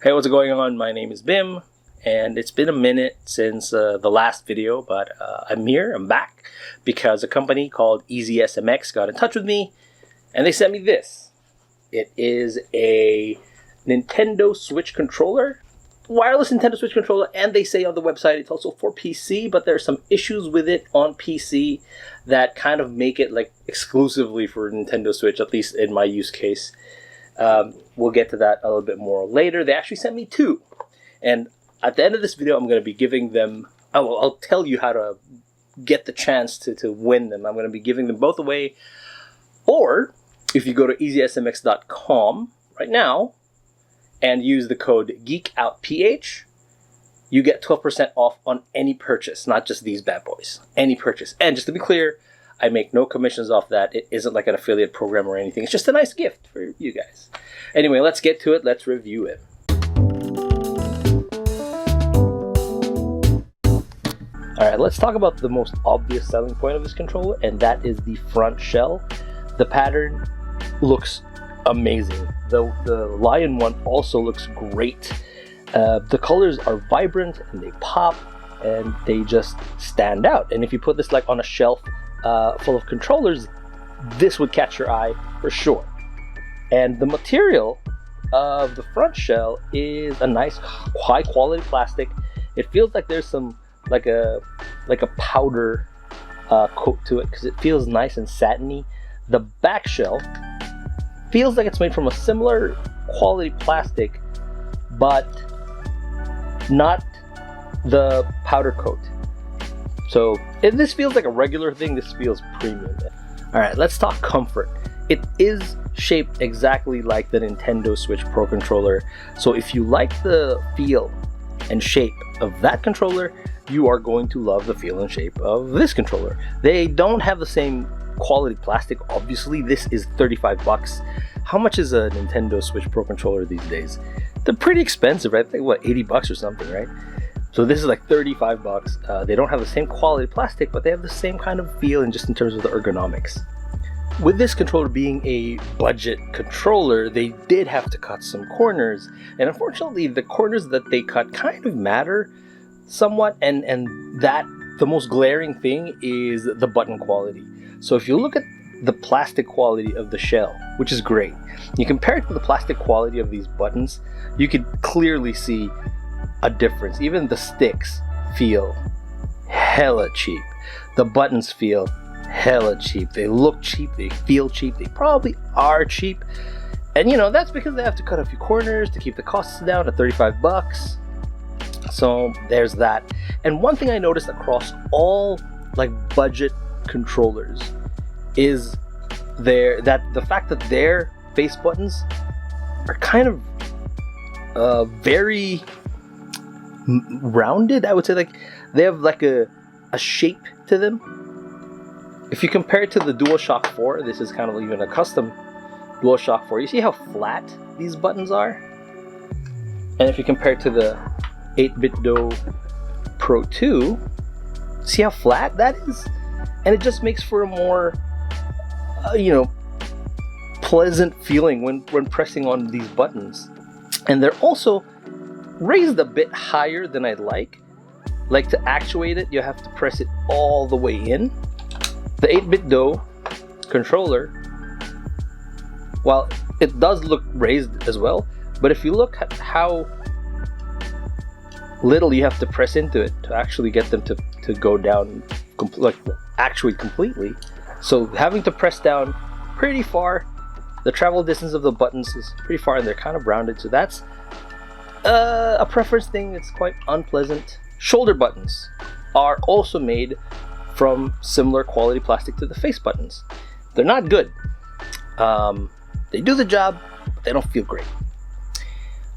Hey, what's going on? My name is Bim, and it's been a minute since the last video, but I'm here, I'm back, because a company called EasySMX got in touch with me, and they sent me this. It is a Nintendo Switch controller, wireless Nintendo Switch controller, and they say on the website it's also for PC, but there are some issues with it on PC that kind of make it like exclusively for Nintendo Switch, at least in my use case. We'll get to that a little bit more later. They actually sent me two, and at the end of this video I'm going to be giving them, I'll tell you how to get the chance to win them. I'm going to be giving them both away, or if you go to easysmx.com right now and use the code GeekOutPH, you get 12% off on any purchase, not just these bad boys, any purchase. And just to be clear, I make no commissions off that. It isn't like an affiliate program or anything. It's just a nice gift for you guys. Anyway, let's get to it. Let's review it. Alright, let's talk about the most obvious selling point of this controller, and that is the front shell. The pattern looks amazing. The lion one also looks great. The colors are vibrant and they pop and they just stand out. And if you put this like on a shelf full of controllers, this would catch your eye for sure. And the material of the front shell is a nice high quality plastic. It feels like there's some like a powder coat to it because it feels nice and satiny. The back shell feels like it's made from a similar quality plastic, but not the powder coat. So if this feels like a regular thing, this feels premium. Alright, let's talk comfort. It is shaped exactly like the Nintendo Switch Pro controller. So if you like the feel and shape of that controller, you are going to love the feel and shape of this controller. They don't have the same quality plastic, obviously. This is 35 bucks. How much is a Nintendo Switch Pro controller these days? They're pretty expensive, right? I think, what, 80 bucks or something, right? So this is like 35 bucks. They don't have the same quality plastic, but they have the same kind of feel and just in terms of the ergonomics. With this controller being a budget controller, they did have to cut some corners, and unfortunately the corners that they cut kind of matter somewhat, and that the most glaring thing is the button quality. So if you look at the plastic quality of the shell, which is great, you compare it to the plastic quality of these buttons, you could clearly see a difference. Even the sticks feel hella cheap. The buttons feel hella cheap. They look cheap, they feel cheap, they probably are cheap. And you know, that's because they have to cut a few corners to keep the costs down to 35 bucks. So there's that. And one thing I noticed across all like budget controllers is the fact that their face buttons are kind of very rounded. I would say like they have like a shape to them. If you compare it to the DualShock 4, this is kind of even a custom DualShock 4. You see how flat these buttons are? And if you compare it to the 8BitDo Pro 2, see how flat that is? And it just makes for a more pleasant feeling when pressing on these buttons. And they're also raised a bit higher than I'd like. Like to actuate it, you have to press it all the way in. The 8BitDo controller, while it does look raised as well, but if you look at how little you have to press into it to actually get them to go down, actuate completely. So having to press down pretty far, the travel distance of the buttons is pretty far, and they're kind of rounded, so that's a preference thing. It's quite unpleasant. Shoulder buttons are also made from similar quality plastic to the face buttons. They're not good. They do the job, but they don't feel great.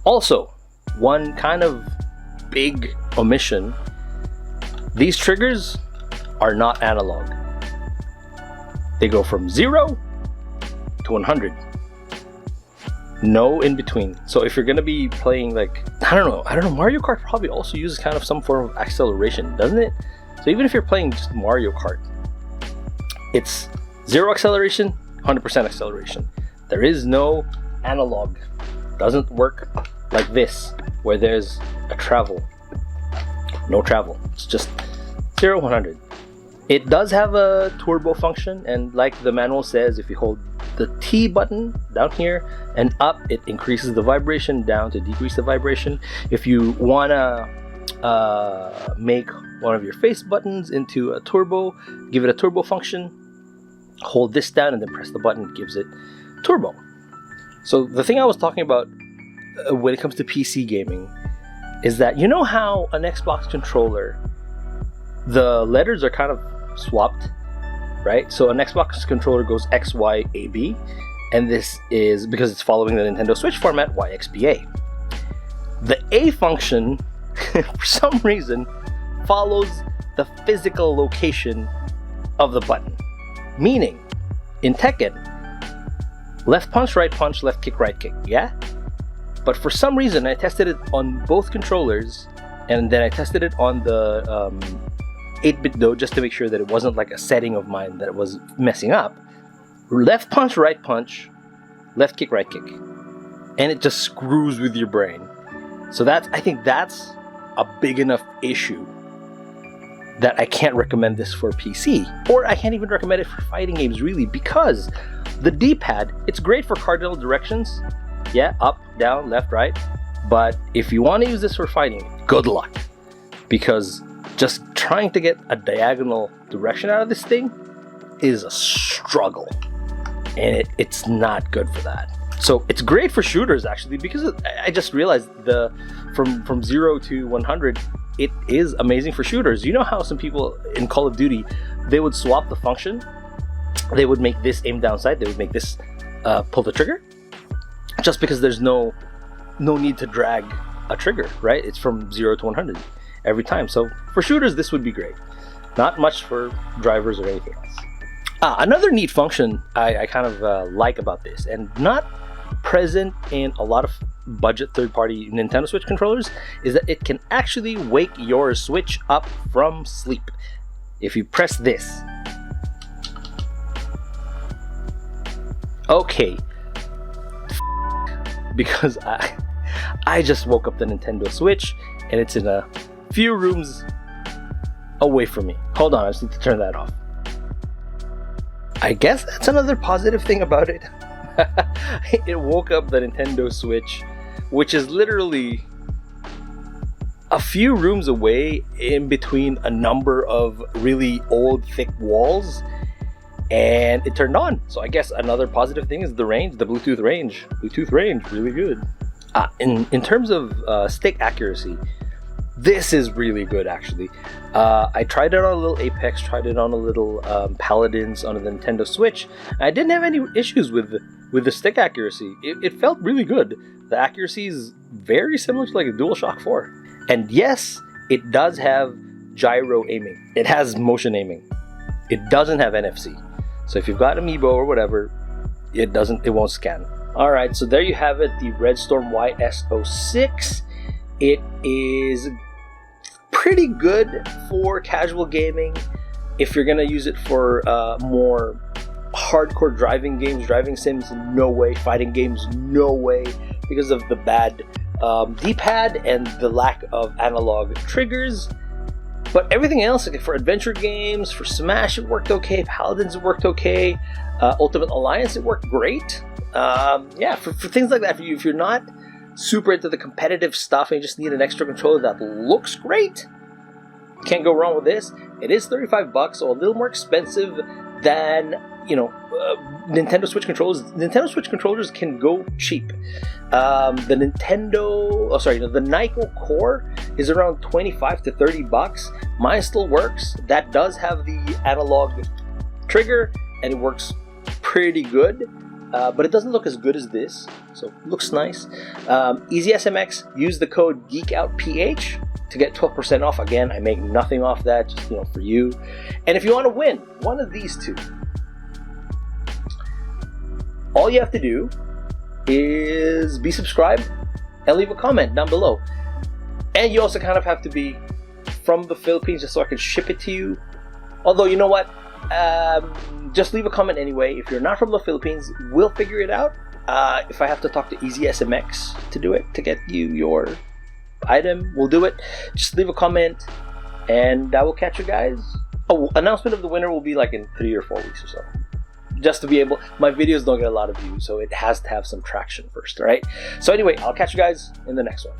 Also, one kind of big omission, these triggers are not analog. They go from 0 to 100. No in between. So if you're gonna be playing like, I don't know, Mario Kart probably also uses kind of some form of acceleration, doesn't it? So even if you're playing just Mario Kart, it's 0 acceleration, 100% acceleration. There is no analog. Doesn't work like this, where there's a travel. No travel. It's just 0, 100. It does have a turbo function, and like the manual says, if you hold the T button down here and up, it increases the vibration, down to decrease the vibration. If you want to make one of your face buttons into a turbo, give it a turbo function, hold this down and then press the button, it gives it turbo. So the thing I was talking about when it comes to PC gaming is that, you know how an Xbox controller, the letters are kind of swapped, right? So an Xbox controller goes X, Y, A, B, and this is because it's following the Nintendo Switch format, Y, X, B, A. The A function, for some reason, follows the physical location of the button. Meaning, in Tekken, left punch, left kick, right kick, yeah? But for some reason, I tested it on both controllers, and then I tested it on the 8-bit though, just to make sure that it wasn't like a setting of mine that was messing up. Left punch, left kick, right kick. And it just screws with your brain. So I think that's a big enough issue that I can't recommend this for PC. Or I can't even recommend it for fighting games, really, because the D-pad, it's great for cardinal directions. Yeah, up, down, left, right. But if you want to use this for fighting, good luck. Because just trying to get a diagonal direction out of this thing is a struggle. And it's not good for that. So it's great for shooters, actually, because I just realized from 0 to 100, it is amazing for shooters. You know how some people in Call of Duty, they would swap the function? They would make this aim down sight, they would make this pull the trigger, just because there's no need to drag a trigger, right? It's from 0 to 100 every time. So for shooters, this would be great. Not much for drivers or anything else. Another neat function I kind of like about this, and not present in a lot of budget third-party Nintendo Switch controllers, is that it can actually wake your Switch up from sleep. If you press this. Okay. Because I just woke up the Nintendo Switch and it's in a few rooms away from me. Hold on, I just need to turn that off. I guess that's another positive thing about it. It woke up the Nintendo Switch, which is literally a few rooms away in between a number of really old, thick walls, and it turned on. So I guess another positive thing is the range, the Bluetooth range. Bluetooth range, really good. In terms of stick accuracy, this is really good, actually. I tried it on a little Apex, tried it on a little Paladins on the Nintendo Switch. I didn't have any issues with the stick accuracy. It felt really good. The accuracy is very similar to like a DualShock 4. And yes, it does have gyro aiming. It has motion aiming. It doesn't have NFC. So if you've got Amiibo or whatever, it won't scan. All right, so there you have it, the RedStorm YS06. It is pretty good for casual gaming. If you're gonna use it for more hardcore driving games, driving sims, no way. Fighting games, no way, because of the bad D-pad and the lack of analog triggers. But everything else, like for adventure games, for Smash, it worked okay. Paladins, it worked okay. Ultimate Alliance, it worked great. Yeah, for things like that, if you're not super into the competitive stuff and you just need an extra controller that looks great, can't go wrong with this. It is $35, so a little more expensive than, Nintendo Switch controllers. Nintendo Switch controllers can go cheap. The Nyko Core is around $25 to $30. Mine still works. That does have the analog trigger, and it works pretty good. But it doesn't look as good as this, so it looks nice. Easy SMX, use the code GeekOutPH to get 12% off. Again, I make nothing off that, just for you. And if you want to win one of these two, all you have to do is be subscribed and leave a comment down below. And you also kind of have to be from the Philippines just so I can ship it to you. Although, you know what? Just leave a comment anyway. If you're not from the Philippines, we'll figure it out. If I have to talk to Easy SMX to do it, to get you your item, we'll do it. Just leave a comment, and I will catch you guys. Oh, announcement of the winner will be like in 3 or 4 weeks or so. Just to be able, my videos don't get a lot of views, so it has to have some traction first, all right? So anyway, I'll catch you guys in the next one.